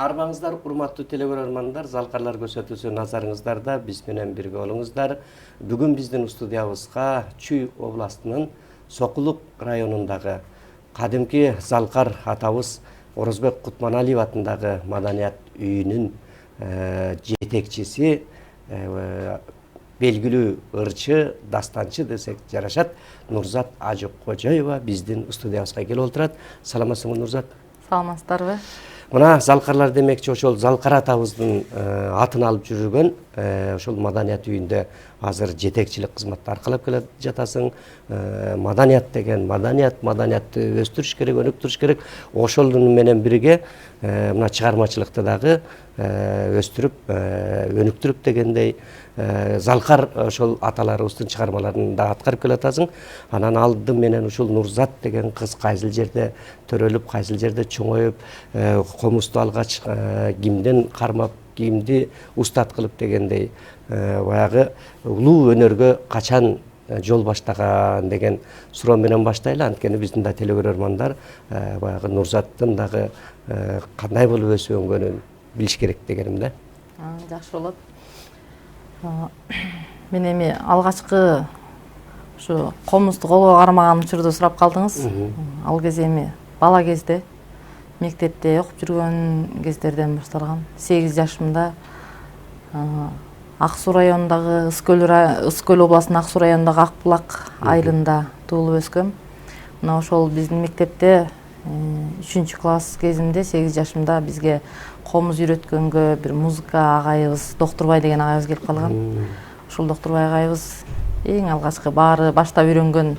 Арбаңыздар, урматтуу телегөрөрмандар, залкарлар көрсөтүүсү назарыңыздарда, биз менен бирге болуңуздар. Бүгүн биздин студиябызга Чүй областынын Сокулук районундагы кадимки залкар атабыз Орозбек Кутманалиев атындагы маданият үйүнүн жетекчиси, белгилүү ырчы, дастанчы десек жарашат, Нурзат Ажыкожоева биздин студиябызга келип отурат. Саламатсыңбы, Нурзат? Саламатсыздарбы? Мына залкарлар демекчи ошол залкар атабыздын атын алып жүргөн ошол маданият үйүндө азыр жетекчилик кызматты аркалап келе жатасың. Маданият деген маданиятты өстүрүш керек, өнүктүрүш керек. Ошол менен бирге мына чыгармачылыкты дагы өстүрүп, өнүктүрүп дегендей залкар ошол аталарыбыздын чыгармаларын да аткарып келатасың. Анан алды менен ушул Нурзат деген кыз кайсыл жерде төрөлүп, кайсыл жерде чоңоюп, комузду алгач кимден кармап, кимди устат кылып дегендей баягы улуу өнөргө качан жол баштаган деген суроо менен баштайлы. Анткени биздин да телегөрөрмандар баягы Нурзаттын дагы кандай болуп өсүп өнгөнүн билиш керек дегеним да. Жакшы болот. Мен эми алгачкы ушу комузду колго кармаган учурду сурап калдыңыз. Ал кез эми бала кезде мектепте окуп жүргөн кездерден башталган. 8 жашымда Ак Суу районундагы Ыскөл областынын Ак Суу районундагы Акбулак айылында туулуп өскөм. Мына ошол биздин мектепте 3-класс кезимде 8 жашымда бизге комуз үйрөткөнгө бир музыка агайыбыз, Доктурбай деген агайыбыз келип калган. Ушул Доктурбай агайыбыз эң алгачкы баары баштап үйрөнгөн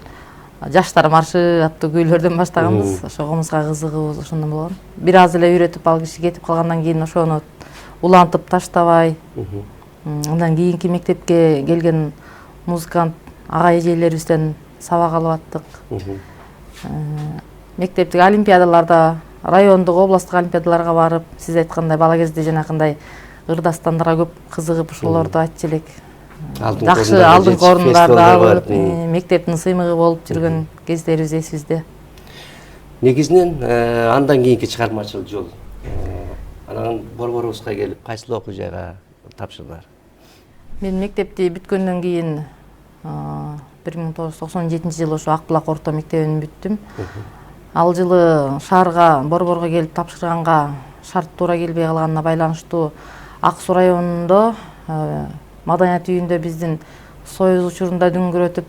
Жаштар маршы аттуу күйлөрдөн баштаганбыз. Ошо комузга кызыгыбыз ошондон болгон. Бир аз эле үйрөтүп ал киши кетип калгандан кийин ошону улантып таштабай. Андан кийинки мектепке келген музыкант ага эжелерибизден сабак алып аттык. Мектептик олимпиадаларда, райондук, областтык олимпиадаларга барып, сиз айткандай бала кезде жанакындай ырдастандарга көп кызыгып, ошолорду айтчу элек. Жакшы алдыңкы орундарды алып, мектептин сыймыгы болуп жүргөн кездерибиз эсибизде. Негизинен андан кийинки чыгармачыл жол. Анан борборубузга келип, кайсыл окуу жайга тапшырдыңар? Мен мектепти бүткөндөн кийин 1997-жылы ошо Акбулак орто мектебин бүттүм. Ал жылы шаарга, борборго келип тапшырганга шарт туура келбей калганына байланыштуу Ак Суу районунда маданият үйүндө биздин Союз учурунда дүңгүрөтүп,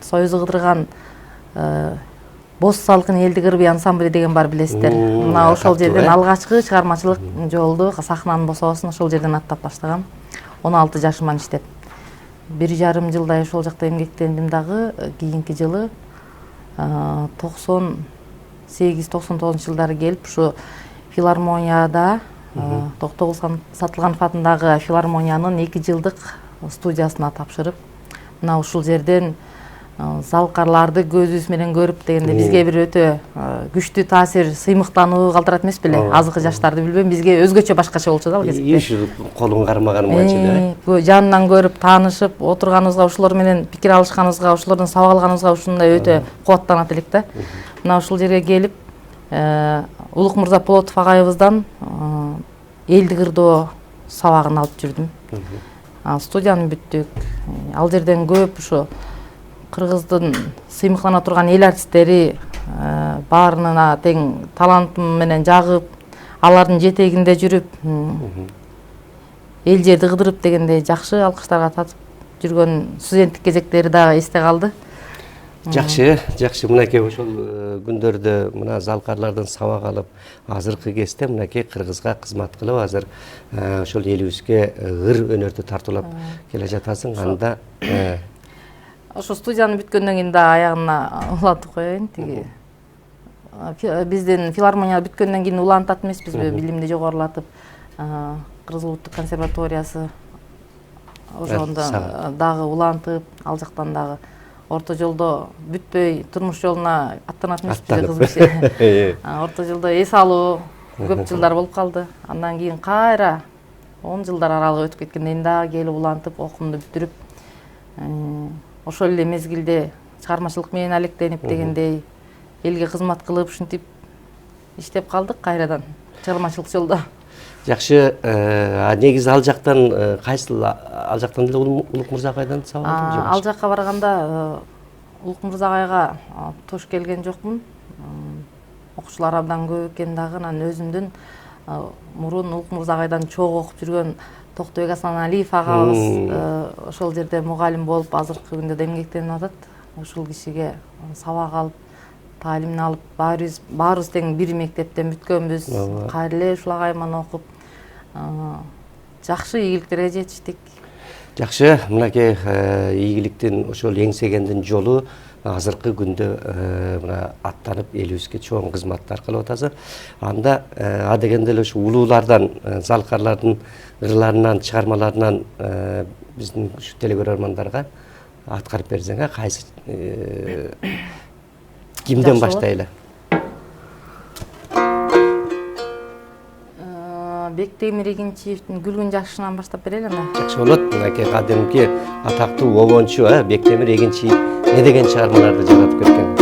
Союзду кыдырган Боз салкын элдик ырбый ансамбли деген бар, билесиздер. Мына ошол жерден алгачкы чыгармачылык жолду, сахнанын босоосун ошол жерден аттап баштагам. 16 жашыман иштеп. 1,5 жылдай ошол жакта эмгектендим дагы. Кийинки жылы 98-99 жылдары келип ушу филармонияда Токтогул Сатылганов атындагы филармониянын 2 жылдык студиясына тапшырып, мына ушул жерден залкарларды көзүбүз менен көрүп дегенде бизге бир өтө күчтүү таасир, сыймыктануу калтырат эмес беле? Азыркы жаштарды билбейм, бизге өзгөчө башкача болчу да ал кезде. Колун кармаганымганча эле. Жанынан көрүп, таанышып, отурганыбызга, ошолор менен пикир алышканыбызга, ошолордон сабак алганыбызга ушундай өтө кубаттанат элек да. Мына ушул жерге келип, Улук Мырза Полотов агайыбыздан элдик ырдоо сабагын алып жүрдүм. Студияны бүттүк. Ал жерден көп ушу кыргыздын сыймыктана турган эл артисттери баарына тең талантым менен жагып, алардын жетегинде жүрүп, эл жерди кыдырып дегендей жакшы алкыштарга татып жүргөн студенттик кезектери дагы эсте калды. Жакшы. Мынакей ошол күндөрдө мына залкарлардан сабак алып, азыркы кезде мынакей Кыргызга кызмат кылып, азыр ошол элибизге ыр өнөрдү тартуулап келе жатасың. Анда ошо студияны бүткөндөн кийин да аягына улантып коеюн. Тиги биздин филармония бүткөндөн кийин улантат эмеспизби, билимди жогорулатып, Кыргыз улуттук консерваториясы ошондо дагы улантып, ал жактан дагы орто жолдо бүтпөй турмуш жолуна аттанат эмеспиз кыз киши. Орто жолдо эс алуу көп жылдар болуп калды. Андан кийин кайра 10 жылдар аралыгы өтүп кеткенден кийин дагы келип улантып, окуумду бүтүрүп, ошол эле мезгилде чыгармачылык менен алектенип дегендей элге кызмат кылып ушинтип иштеп калдык кайрадан чыгармачылык жолдо. Жакшы, негизи ал жактан кайсыл ал жактан деле Улук Мырзакайдан сабак алдыңбы? Ал жакка барганда Улук Мырзакайга туш келген жокмун. Окуучулар абдан көп экен дагы, анан өзүмдүн мурун Улук Мырзакайдан чогуу окуп жүргөн Токтойбек Асаналиев агабыз ошол жерде мугалим болуп азыркы күндө да эмгектенип атат. Ушул кишиге сабак алып, таалимин алып, баарыбыз тең бир мектептен бүткөнбүз. Кайра эле ушул агайыман окуп, жакшы ийгиликтерге жетиштик. Жакшы, мынакей ийгиликтин ошол эңсегендин жолу азыркы күндө мына аттанып элибизге чоң кызматтар кылып атасыз. Анда адегенде эле ушу улуулардан, залкарлардын ырларынан, чыгармаларынан биздин ушу телекөрөрмандарга аткарып берсең, кайсы кимден баштайлы? Бектемир Эгенчиевдин Күлгүн жашынан баштап берели анда. Жакшы болот. Мынакей кадимки атактуу обончу Бектемир Эгенчиев не деген чыгармаларды жаратып кеткен?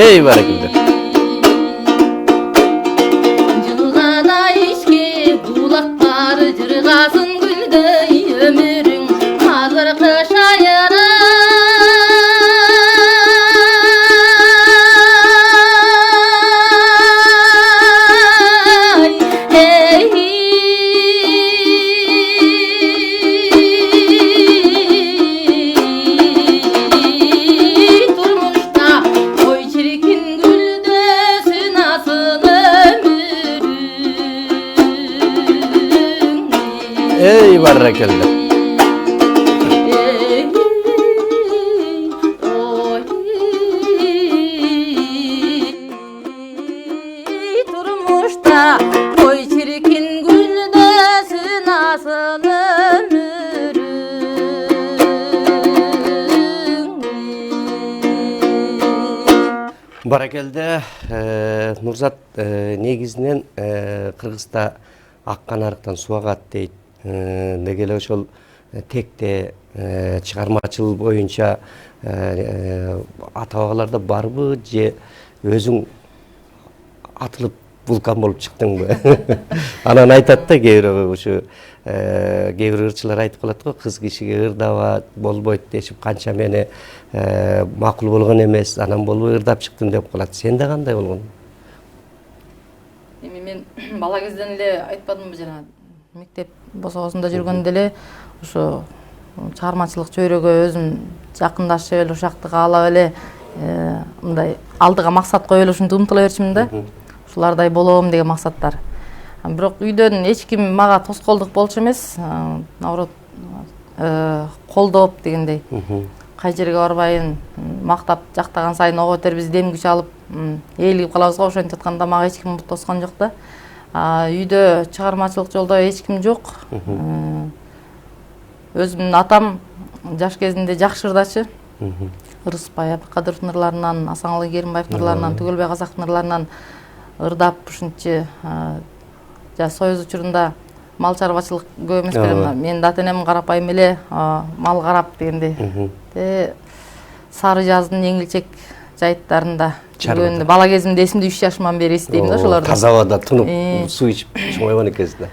Ey barakalla. Жылғада ішке бұлақтар жырғасын гүлдей өмірің қазір қыш айыры. Ey barakalla. Turmuşda koy çirkin gülde sınasın ömürün. Barakelde Нұрзат негізінен Қырғызда аққан арықтан су ағады дейді. Дегеле ошол текте чыгармачыл боюнча ата-бабаларда барбы же өзүң атылып вулкан болуп чыктыңбы? Анан айтат да кээ бирөө ушу кээ бир ырчылар айтып калат го, кыз кишиге ырдаба болбойт дешип канча мени макул болгон эмес, анан болбой ырдап чыктым деп калат. Сенде кандай болгон? Эми мен бала кезден эле айтпадымбы жана мектеп босогосунда жүргөндө эле ушу чыгармачылык чөйрөгө өзүм жакындашып эле ушактык каалап эле мындай алдыга максат коюп эле ушинтип умтула берчимин да. Ушулардай болом деген максаттар. Бирок үйдөн эч ким мага тоскоолдук болчу эмес, наоборот колдоп дегендей. Кай жерге барбайын, мактап жактаган сайын ого бетер биз дем күч алып ээлигип калабыз го, ошентип атканда мага эч ким тоскон жок да. Үйдө чыгармачылык жолдо эч ким жок. Өзүмдүн атам жаш кезинде жакшы ырдачы. Ырыспай Абдыкадыров нурларынан, Асаналы Керимбаев нурларынан, Түгөлбай Казактын нурларынан ырдап ушунча союз учурунда мал чарбачылык көп эмес белем. Менин ата-энем карапайым эле мал карап дегендей. Сары жаздын эңилчек жайыттарында жүргөндө бала кезимде эсимде 3 жашыман бери эстейм да ошолорду. Таза абада тунуп суу ичип чоңойгон экенсиз да.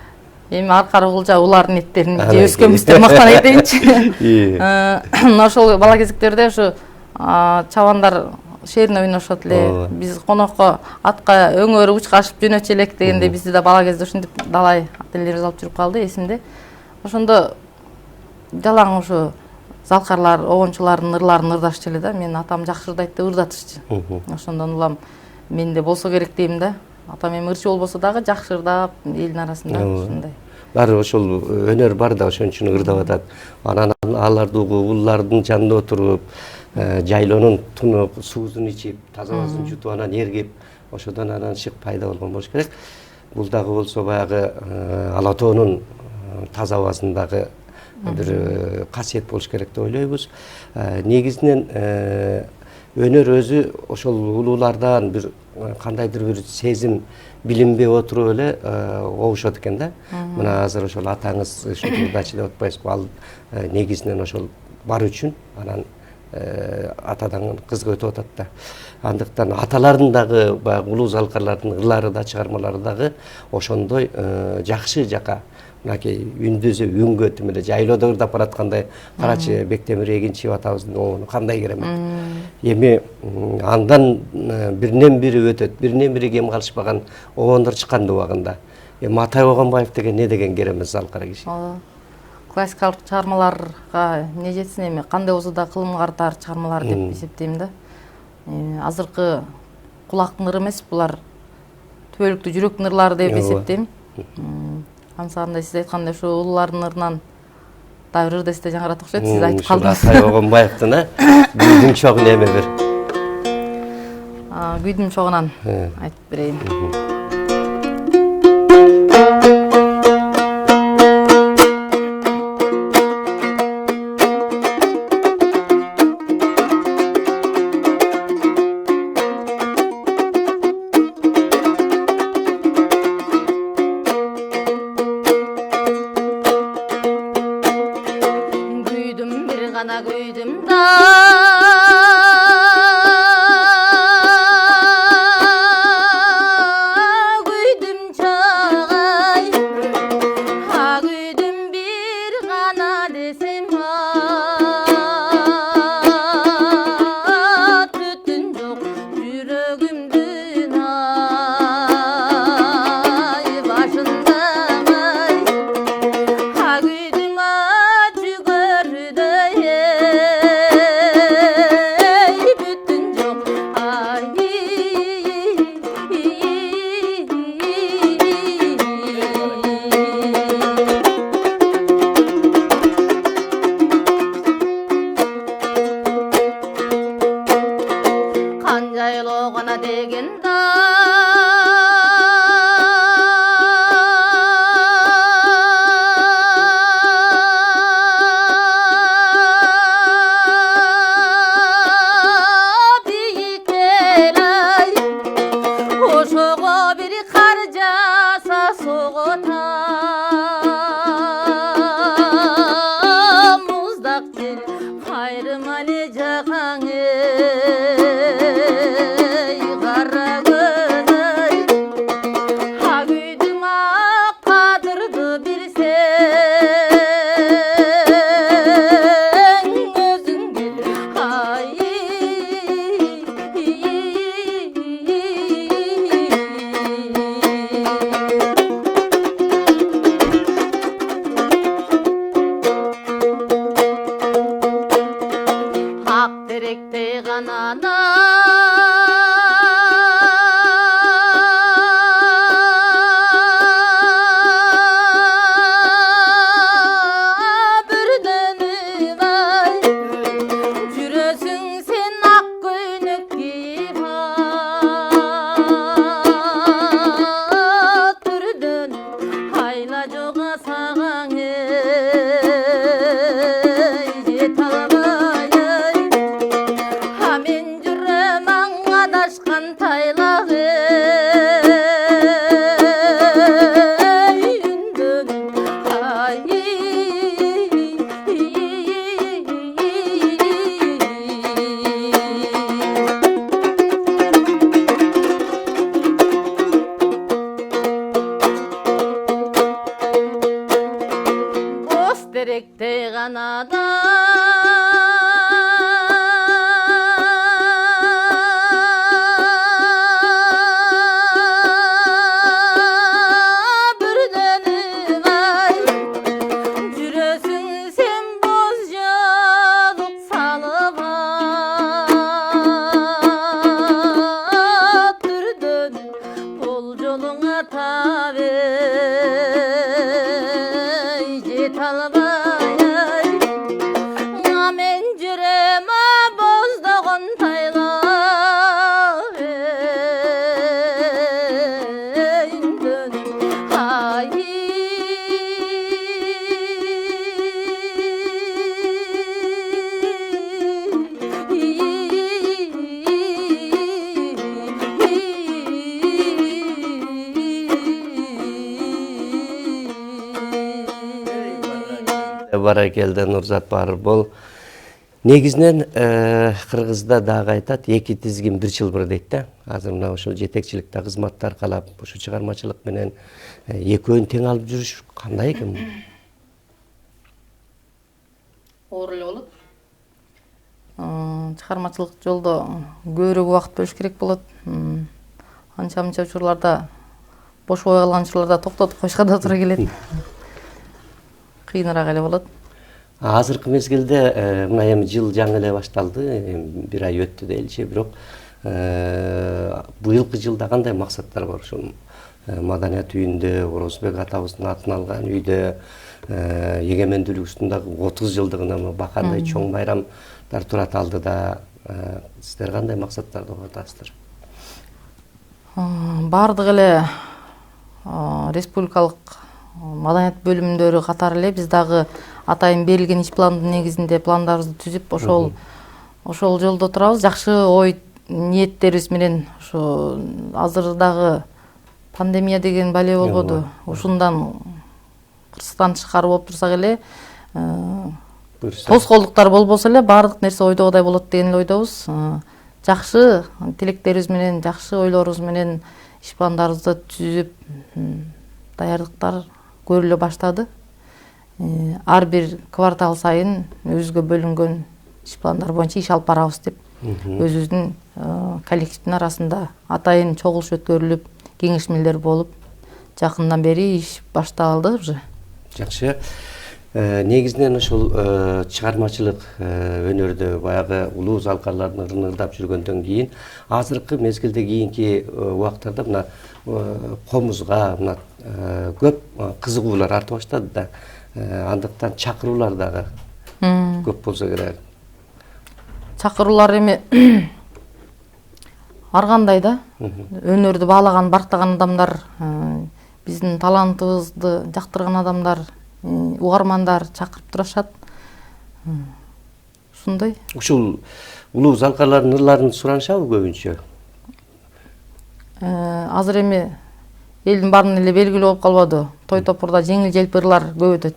Эми аркары кылча улардын эттерин же өскөнбүз деп мактана кетейинчи. Ошол бала кезектерде ушу чабандар шерин ойношот эле. Биз конокко атка өңөрү учкашып жөнөтчү элек дегенде бизди да бала кезде ушинтип далай ата-энелерибиз алып жүрүп калды эсимде. Ошондо жалаң ушу залкарлар, огончулардын ырларын ырдашчу эле да. Мен атам жакшы ырдайт деп ырдатышчы. Ошондон улам менде болсо керек дейм да. Атам эми ырчы болбосо дагы жакшы ырдап элдин арасында ушундай. Баары ошол өнөр бар да ошон үчүн ырдап атат. Анан аларды угуп, уллардын жанында отуруп, жайлоонун тунуп, суусун ичип, таза абасын жутуп анан эргип, ошодон анан шык пайда болгон болуш керек. Бул дагы болсо баягы Ала тоонун таза абасындагы бир касиет болуш керек деп ойлойбуз. Негизинен өнөр өзү ошол улуулардан бир кандайдыр бир сезим билинбей отуруп эле оошот экен да. Мына азыр ошол атаңыз ушинтип ырдачы деп атпайсызбы? Ал негизинен ошол бар үчүн анан атадан кызга өтүп атат да. Андыктан аталардын дагы баягы улуу залкарлардын ырлары да, чыгармалары дагы ошондой жакшы жака мынакей үндүзү үнгө тим эле жайлоодо ырдап бараткандай карачы Бектемир Эгинчиев атабыздын оonu кандай керемет. Эми андан биринен бири өтөт, биринен бири кем калышпаган огондор чыккан убагында. Эми Атай Огонбаев деген не деген керемет залкара киши. Классикалык чыгармаларга не жетсин, эми кандай болсо да кылым картар чыгармалар деп эсептейм да. Азыркы кулактын ыры эмес, булар түбөлүктүү жүрөктүн ырлары деп эсептейм. Ансагандай сиз айткандай ушу улуулардын ырынан дагы бир ырды эсте жаңырат окшойт, сиз айтып калдыңыз. Атай Огонбаевдин күйдүн чогун эме бир. Күйдүн чогунан айтып берейин. Çiçekte kanada bir dönüm ay Cüresin sen bozcaluk salıp bir dönüm bol yoluna tabi jet almay men jüreme bozdoğun tayla dönüm hay Barakelде Нурзат бар бол. Негизинен Кыргызда дагы айтат, эки тизгин бир чылбыр дейт да. Азыр мына ошол жетекчиликте кызматты аркалап, ушу чыгармачылык менен экөөнү тең алып жүрүш кандай экен? оор эле болот. Чыгармачылык жолдо көбүрөөк убакыт бөлүш керек болот. Анча мынча учурларда бош кое калган учурларда токтотуп коюшка да туура келет. Кыйыныраак эле болот. Азыркы мезгилде мына эми жыл жаңы эле башталды, бир ай өттү дейличи, бирок быйылкы жылда кандай максаттар бар? Ошол маданият үйүндө Орозбек атабыздын атын алган үйдө эгемендүүлүгүбүздүн 30 жылдыгына бакандай чоң байрамдар турат алдыда. Сиздер кандай максаттарды коюп Бардык эле республикалык маданият бөлүмдөрү катары эле биз дагы атайын берилген иш пландын негизинде пландарыбызды түзүп ошол жолдо турабыз. Жакшы ой ниеттерибиз менен ошо азыр дагы пандемия деген бале болбоду. Ушундан кырсыктан тышкары болуп турсак эле тоскоолдуктар болбосо эле баардык нерсе ойдогудай болот деген эле ойдобуз. Жакшы тилектерибиз менен, жакшы ойлорубуз менен иш пландарыбызды түзүп даярдыктар көрүлө баштады. Ар бир квартал сайын өзгө бөлүнгөн иш пландар боюнча иш алып барабыз деп өзүбүздүн коллективдин арасында атайын чогулуш өткөрүлүп, кеңешмелер болуп, жакындан бери иш башталды уже. Жакшы. Негизинен ошол чыгармачылык өнөрдө баягы улуу залкарлардын ырнырдап жүргөндөн кийин азыркы мезгилде кийинки убактарда мына комузга мына көп кызыгуулар арта баштады да. Андыктан чакыруулар дагы көп болсо керек. Чакыруулар эми ар кандай да. Өнөрдү баалаган, бартаган адамдар, биздин талантыбызды жактырган адамдар, угармандар чакырып турушат. Ушундай. Ушул улуу залкарлардын ырларын суранышабы көбүнчө? Азыр эми элдин баарына эле белгилүү болуп калбады. Той топурда жеңил желпи ырлар көп өтөт.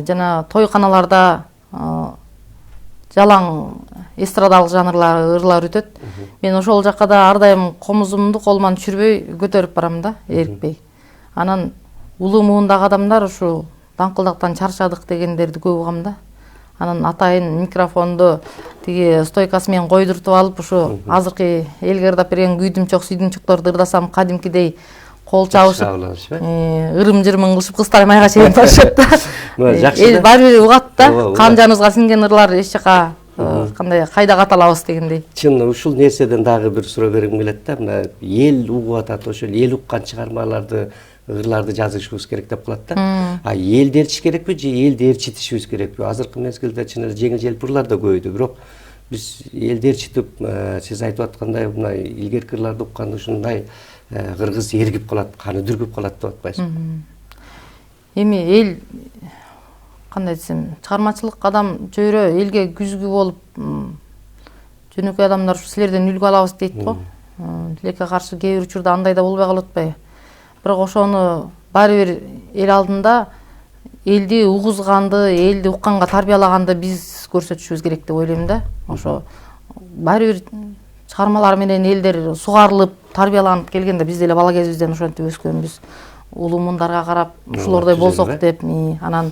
Жана тойканаларда жалаң эстрадалык жанрлар ырлар өтөт. Мен ошол жакка да ар дайым комузумду колуман түшүрбөй көтөрүп барам да, эрикпей. Анан улуу муундагы адамдар ушу даңкылдактан чарчадык дегендерди көп угам да. Анан атайын микрофонду тиги стойкасы менен койдуртуп алып, ушу азыркы элге ырдап берген күйдүмчөк сүйдүмчөктөрдү ырдасам кадимкидей кол чабышып, ырым-жырымын кылышып кыздар майга чейин барышат да. Эл баары бир угат да, кан жаныбызга сиңген ырлар эч жака кандай кайда каталабыз дегендей. Чын ушул нерседен дагы бир суроо бергим келет да. Мына эл угуп атат, ошол эл уккан чыгармаларды, ырларды жазышыбыз керек деп калат да. Элди ээрчиш керекпи же элди ээрчитишибиз керекпи? Азыркы мезгилде чын эле жеңил желпи ырлар да көбөйдү, бирок биз элди ээрчитип, сиз айтып аткандай мына илгерки ырларды укканда ушундай кыргыз эргип калат, каны дүргүп калат деп атпайсызбы? Эми эл кандай десем, чыгармачылык адам жөрө элге күзгү болуп, жөнөкөй адамдар ушу силерден үлгү алабыз дейт го. Тилекке каршы кээ бир учурда андай да болбой калып атпайбы? Бирок ошону баары бир эл алдында элди угузганды, элди укканга тарбиялаганды биз көрсөтүшүбүз керек деп ойлойм да. Ошо баары бир чыгармалар менен элдер сугарылып, тарбияланып келгенде биз деле бала кезибизден ошентип өскөнбүз. Улуу мундарга карап, ушулордой болсок деп, анан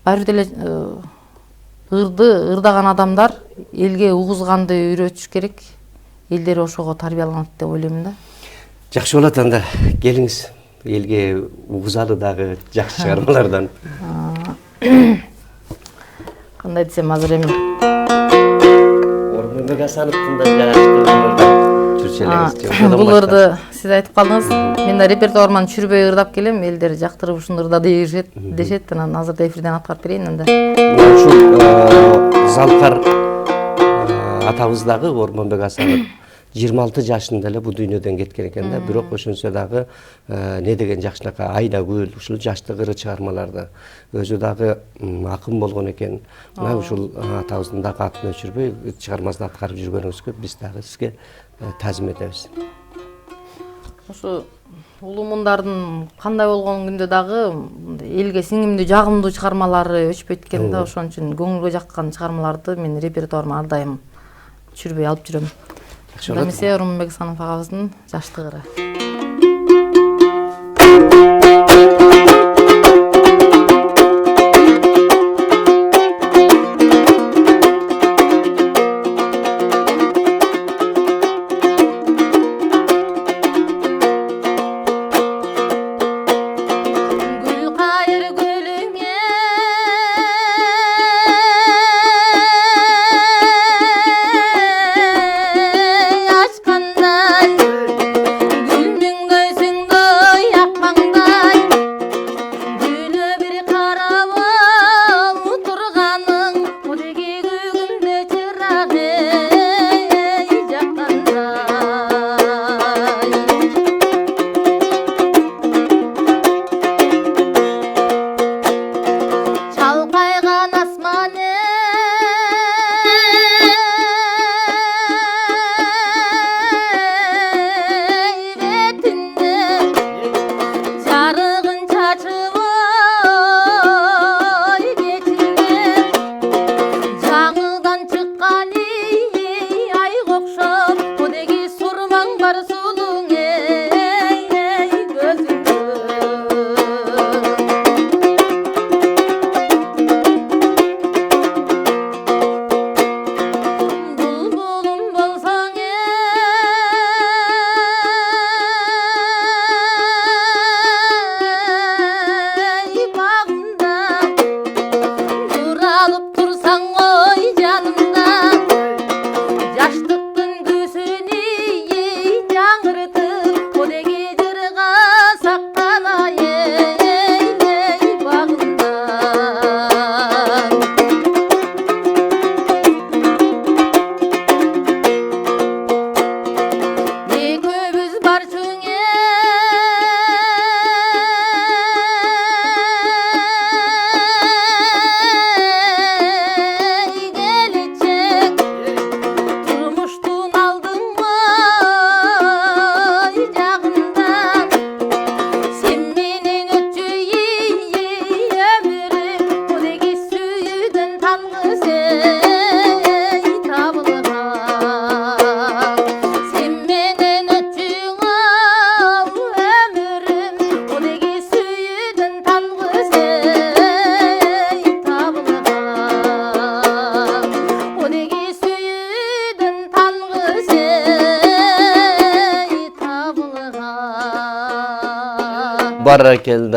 баары бир деле ырдаган адамдар элге угузганды үйрөтүш керек. Элдер ошого тарбияланат деп ойлойм да. Жакшы болот анда. Келиңиз. Элге угузалы дагы жакшы чыгармалардан. Кандай десем азыр эми Ормонбек Асановдун да жакшы жүрчүлөрүңүз. бул ырды сиз айтып калдыңыз. Мен да репертуарыман чүрбөй ырдап келем. Элдер жактырып ушуну ырда дешет. Анан азырда эфирден аткарып берейин анда. Ушул Залкар атабыз дагы Ормонбек Асанов 26 жашында эле бул дүйнөдөн кеткен экен да. Бирок ошонсо дагы не деген жакшынакай Айнагүл ушул жаштык ыры чыгармаларды өзү дагы акын болгон экен. Мына ушул атабыздын дагы атын өчүрбөй чыгармасын аткарып жүргөнүңүзгө биз дагы сизге тазим этебиз. Ошо улумундардын кандай болгон күндө дагы элге сиңимдүү жагымдуу чыгармалары өчпөйт экен да. Ошон үчүн көңүлгө жаккан чыгармаларды мен репертуарыма ар дайым чүрбөй алып жүрөм. Эмесе Ормонбек Асанов агабыздын жаштык ыры.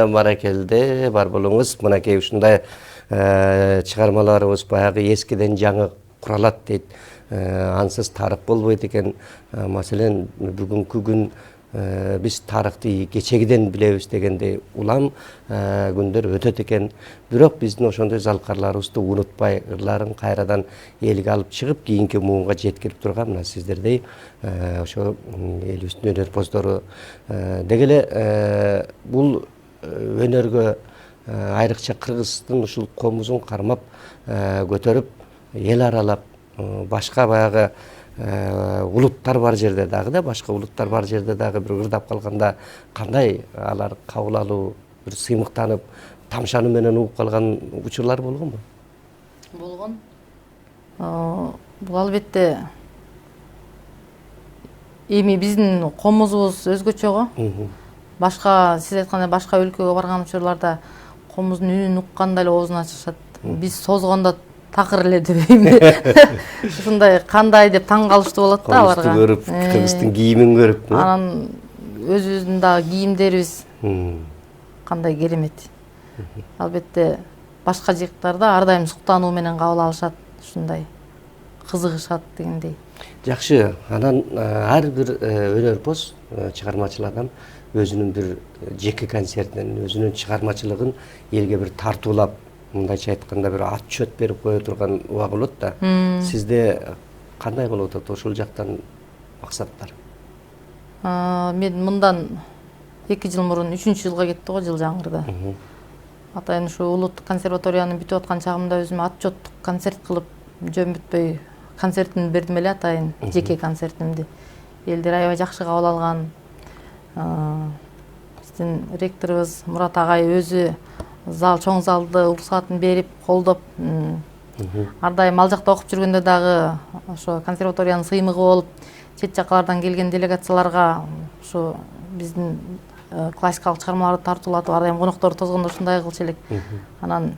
Баракелде бар болуңуз. Мынакей ушундай чыгармаларыбыз баягы эскиден жаңы куралат дейт. Ансыз тарых болбойт экен. Маселен, бүгүнкү күн биз тарыхты кечегиден билебиз дегендей улам күндөр өтөт экен. Бирок биздин ошондой залкарларыбызды унутпай, ырларын кайрадан элге алып чыгып, кийинки муунга жеткирип турган мына сиздердей ошо элибиздин өнөрпоздору. Деги эле бул өнөргө айрыкча Кыргыздын ушул комузун кармап көтөрүп, эл аралап, башка баягы улуттар бар жерде дагы башка улуттар бар жерде дагы бир ырдап калганда кандай алар кабыл алуу, бир сыймыктанып, тамшаны менен угуп калган учурлар болгонбу? Болгон. Бул албетте эми биздин комузубуз өзгөчө го. Башка сиз айткандай башка өлкөгө барган учурларда комуздун үнүн укканда эле оозун ачышат. Биз созгондо такыр эле дебейм. Ушундай кандай деп таң калыштуу болот да аларга. Комузду көрүп, кыргыздын кийимин көрүп. Анан өзүбүздүн дагы кийимдерибиз кандай керемет. Албетте башка жыйыктарда ар дайым суктануу менен кабыл алышат, ушундай кызыгышат дегендей. Жакшы, анан ар бир өнөрпоз, чыгармачыл адам өзүнүн бир жеке концертинен, өзүнүн чыгармачылыгын элге бир тартуулап, мындайча айтканда бир отчет берип кое турган убагы болот да. Сизде кандай болуп атат ошол жактан максаттар? Мен мындан 2 жыл мурун 3-жылга кетти го, жыл жаңырда. Атайын ушу улуттук консерваторияны бүтүп аткан чагымда өзүм отчеттук концерт кылып, жөн бүтпөй концертин бердим эле, атайын жеке концертимди. Элдер аябай жакшы кабыл алган. Биздин ректорубуз Мурат агай өзү чоң залды уруксатын берип, колдоп, ар дайым ал жакта окуп жүргөндө дагы ошо консерваториянын сыймыгы болуп, чет жакалардан келген делегацияларга ушу биздин классикалык чыгармаларды тартуулатып, ар дайым конокторду тозгондо ушундай кылчу элек. Анан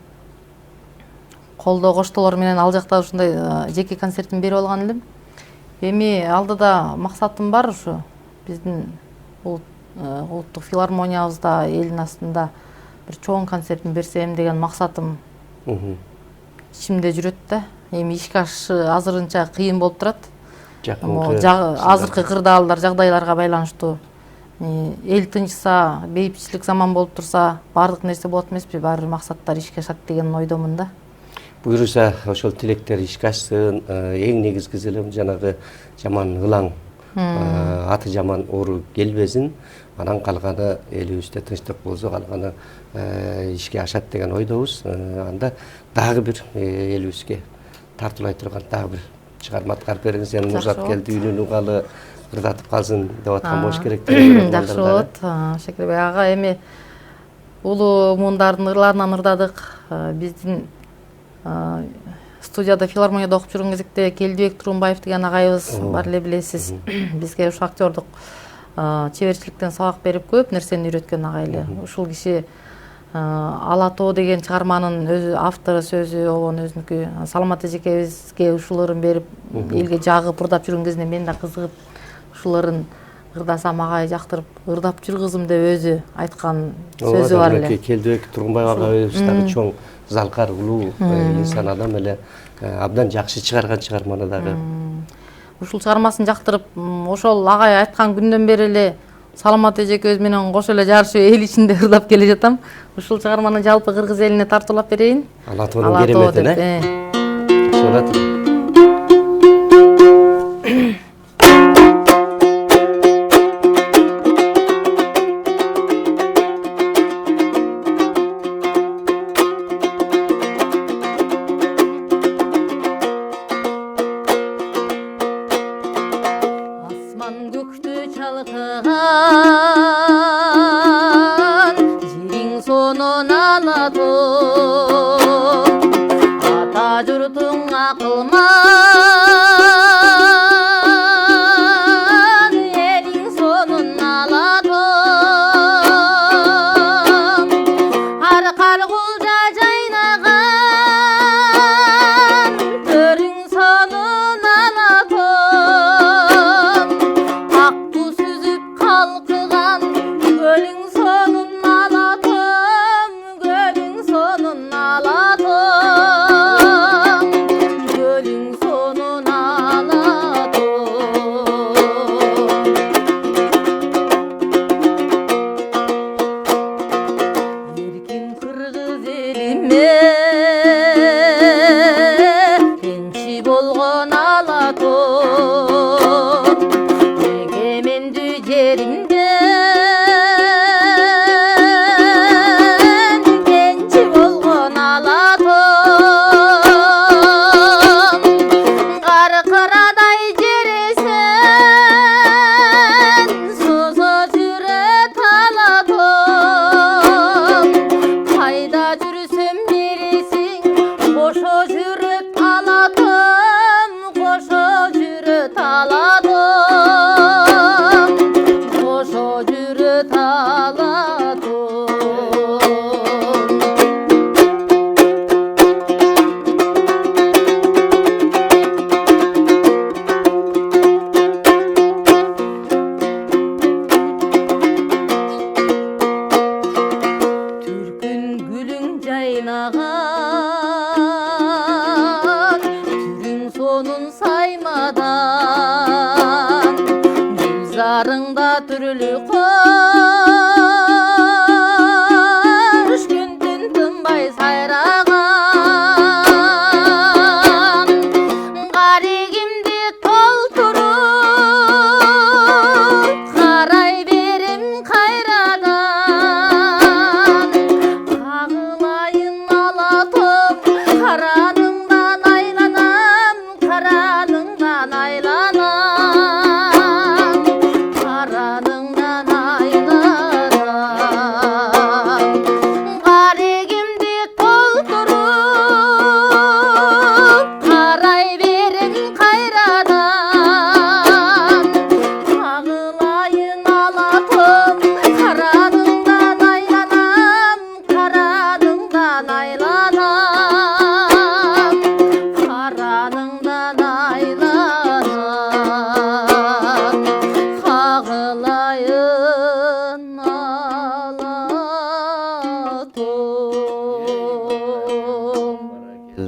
колдоо коштолор менен ал жакта ушундай жеке концертин берип алган элем. Эми алдыда максатым бар, ушу биздин улуттук филармониябызда элдин астында бир чоң концертин берсем деген максатым ичимде жүрөт да. Эми ишке ашышы азырынча кыйын болуп турат. Азыркы кырдаалдар, жагдайларга байланыштуу. Эл тынчса, бейбитчилик заман болуп турса, баардык нерсе болот эмеспи, баары бир максаттар ишке ашат деген ойдомун да. Буюрса ошол тилектер ишке ашсын, эң негизгиси жанагы жаман ылаң, аты жаман оору келбесин, анан калганы элибизде тынчтык болсо, калганы ишке ашат деген ойдобуз. Анда дагы бир элибизге тартуулай турган дагы бир чыгарма аткарып бериңиз. Эми Нурзат келди, үнүн угалы, ырдатып калсын деп аткан болуш керек. Жакшы болот. Шекербек ага, эми улуу мундардын ырларынан ырдадык. Биздин студияда филармонияда окуп жүргөн кезекте Келдибек Турунбаев деген агайыбыз бар эле, билесиз. Бизге ушу актёрдук чеберчиликтен сабак берип көп нерсени үйрөткөн агай эле. Ушул киши Ала тоо деген чыгарманын өзү автору, сөзү обон өзүнүкү. Саламат эжекебизге ушул ырын берип, элге жагып ырдап жүргөн кезинде мен да кызыгып, ушул ырын ырдасам агай жактырып, ырдап жүр кызым деп өзү айткан сөзү бар эле. Келдибек Турунбаев агайыбыз дагы чоң залкар, улуу инсан адам эле, абдан жакшы чыгарган чыгарманы дагы. Ушул чыгармасын жактырып, ошол агай айткан күндөн бери эле Саламат эжекебиз менен кошо эле жарышып эл ичинде ырдап келе жатам. Ушул чыгарманы жалпы кыргыз элине тартуулап берейин. Ала тоонун кереметине. Ата журтуң акыл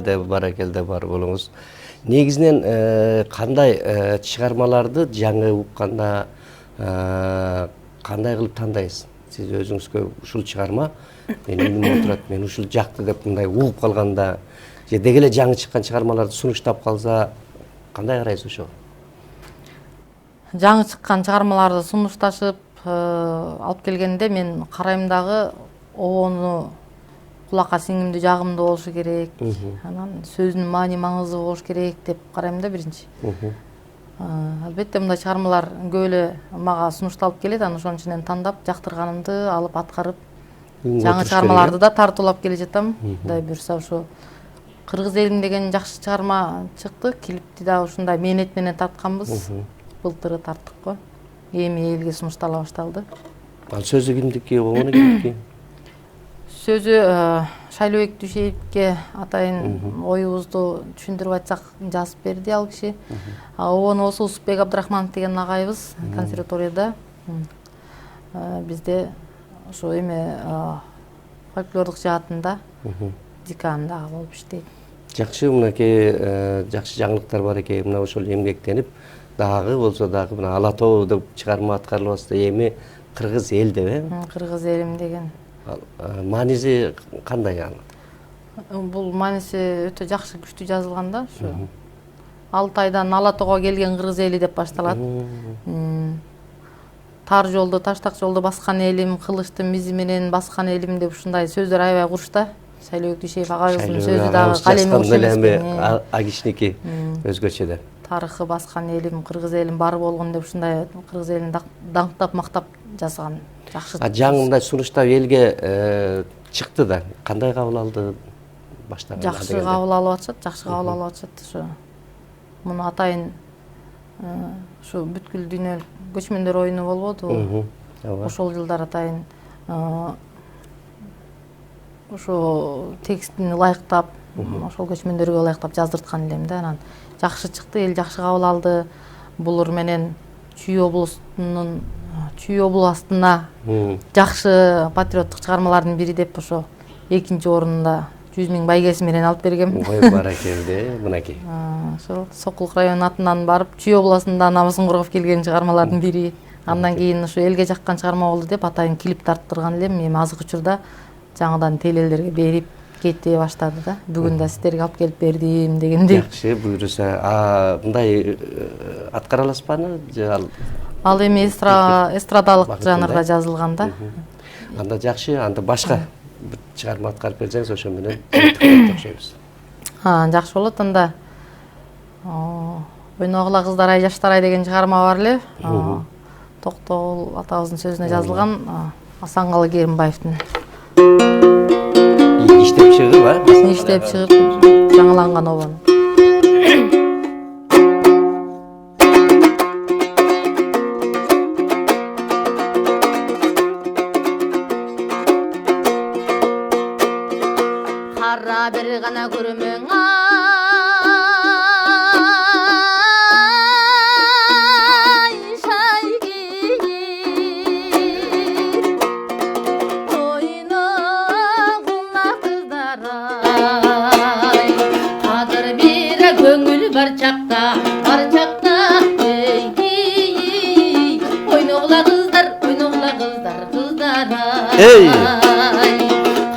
баракелде бар болуңуз. Негизинен кандай чыгармаларды жаңы укканда кандай кылып тандайсыз? Сиз өзүңүзгө ушул чыгарма менин үйүмө отурат, мен ушул жакты деп мындай угуп калганда же деги эле жаңы чыккан чыгармаларды сунуштап калса кандай карайсыз ошого? Жаңы чыккан чыгармаларды сунушташып алып келгенде мен карайм дагы обону кулакка сиңимдүү жагымдуу болушу керек, анан сөзүнүн маани маңызы болуш керек деп карайм да биринчи. Албетте мындай чыгармалар көп эле мага сунушталып келет, анан ошонун ичинен тандап жактырганымды алып аткарып жаңы чыгармаларды да тартуулап келе жатам. Мындай буюрса ошо Кыргыз элим деген жакшы чыгарма чыкты, клипти да ушундай мээнет менен тартканбыз. Былтыры тарттык го. Эми элге сунуштала башталды. Ал сөзү кимдики, обону кимдики? Сөзү Шайлообек Дүйшеевке атайын оюбузду түшүндүрүп айтсак жазып берди ал киши. Обону болсо Усупбек Абдрахманов деген агайыбыз консерваторияда бизде ошо эме фольклордук жаатында декандагы болуп иштейт. Жакшы, мынакей жакшы жаңылыктар бар экен. Мына ошол эмгектенип дагы болсо дагы мына Ала тоо деп чыгарма аткарылып атса, эми Кыргыз эл деп, Кыргыз элим деген. Мааниси кандай анын? Бул мааниси өтө жакшы, күчтүү жазылган да, ушу. Алтайдан Ала тоого келген кыргыз эли деп башталат. Тар жолду, таштак жолду баскан элим, кылычтын мизи менен баскан элим деп ушундай сөздөр аябай курушта. Шайлообек Дүйшеев агайыбыздын сөзү дагы калеми куш эмес. Агишники өзгөчө да. Тарыхы баскан элим, кыргыз элим бар болгон деп ушундай кыргыз элин даңктап мактап жазган. Жакшы. Жаңы мындай сунуштап элге чыкты да. Кандай кабыл алды баштаганда? Жакшы кабыл алып атышат, жакшы кабыл алып атышат. Ошо муну атайын ушу бүткүл дүйнө көчмөндөр оюну болбоду. Ошол жылдар атайын ошо текстин ылайыктап, ошол көчмөндөргө ылайыктап жаздырткан элем да. Анан жакшы чыкты, эл жакшы кабыл алды. Булур менен Чүй областына жакшы патриоттук чыгармалардын бири деп ошо экинчи орунда 100 000 байгеси менен алып бергем. Ой, баракелде, мынакей. Ошол Сокулук районунун атынан барып, Чүй областында намысын коргоп келген чыгармалардын бири. Андан кийин ошо элге жаккан чыгарма болду деп атайын клип тарттырган элем. Эми азыр учурда жаңыдан телелерге берип кете баштады да. Бүгүн да сиздерге алып келип бердим дегендей. Жакшы, буйруса. Мындай аткара аласызбы аны? Ал эми эстрадалык жанрда жазылган да. Анда жакшы, анда башка бир чыгарма аткарып берсеңиз ошо менен токшойбуз. Жакшы болот анда. Ойногула кыздар ай жаштар ай деген чыгарма бар эле. Токтогул атабыздын сөзүнө жазылган Асанкалы Керимбаевдин. Иштеп чыгып, Иштеп чыгып жаңыланган обон. Кара бир гана көрмөң Бар чакта, ойногула кыздар, кыздар ай.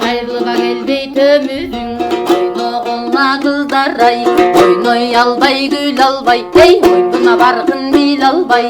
Кайрылга келбей төмүзүң, ойногула кыздар ай. Ойной албай, гүл албай, ойнуна баргын бил албай,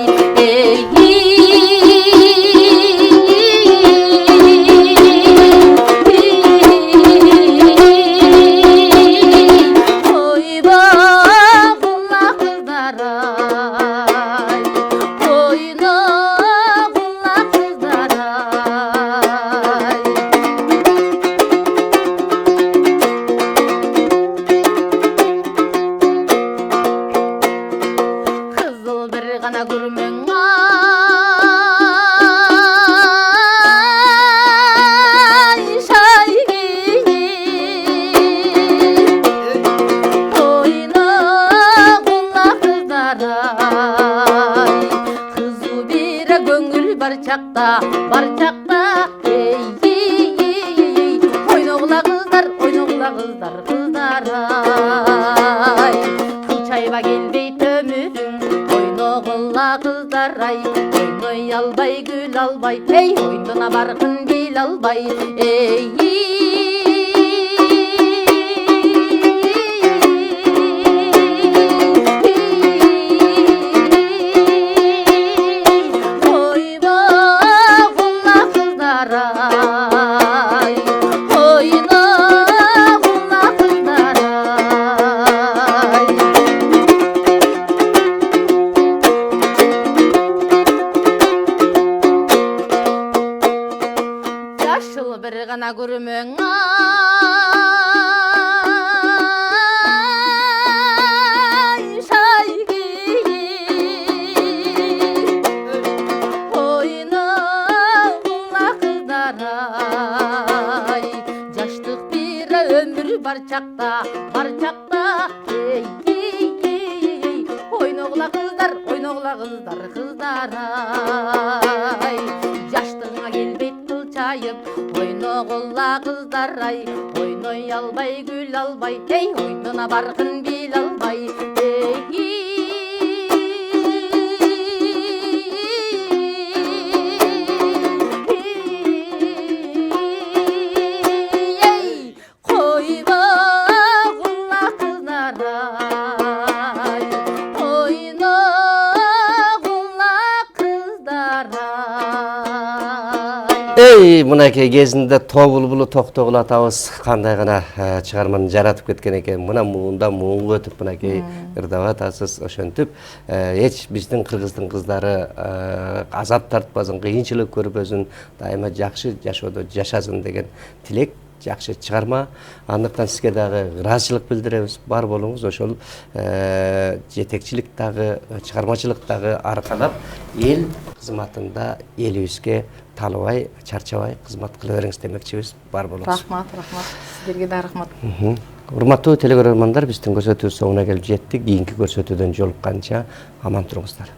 ey oyunduna barkın bil albay ey oyna kulla kızlaray oyna kulla kızlaray yaşıl bir gana gürümün ay şaygi oyna kulla kızlaray yaşlık bir ömür var çakta ey oynoğla kızlar kızlaray yaşlığına gelbeyt kılçayıp oynoğla kızlaray oynoy albay gül albay ey oyununa barkın bil albay ey koyma kulla kızlaray oyna kulla kızlaray Ey mынакей кезинде тоо булбулу токтогул атабыз кандай гана чыгарманы жаратып кеткен экен. Мына муунда муунга өтүп мынакей ырдап атасыз. Ошентип эч биздин кыргыздын кыздары азап тартпасын, кыйынчылык көрбөсүн, дайыма жакшы жашоодо жашасын деген тилек жакшы чыгарма. Андыктан сизге дагы ыраазычылык билдиребиз. Бар болуңуз, ошол жетекчилик дагы, чыгармачылык дагы аркалап, эл кызматында элибизге талыбай, чарчабай кызмат кыла бериңиз демекчибиз. Бар болуңуз. Рахмат, сиздерге да рахмат. Урматтуу телекөрөрмандар, биздин көрсөтүү соңуна келип жеттик. Кийинки көрсөтүүдөн жолукканча аман туруңуздар.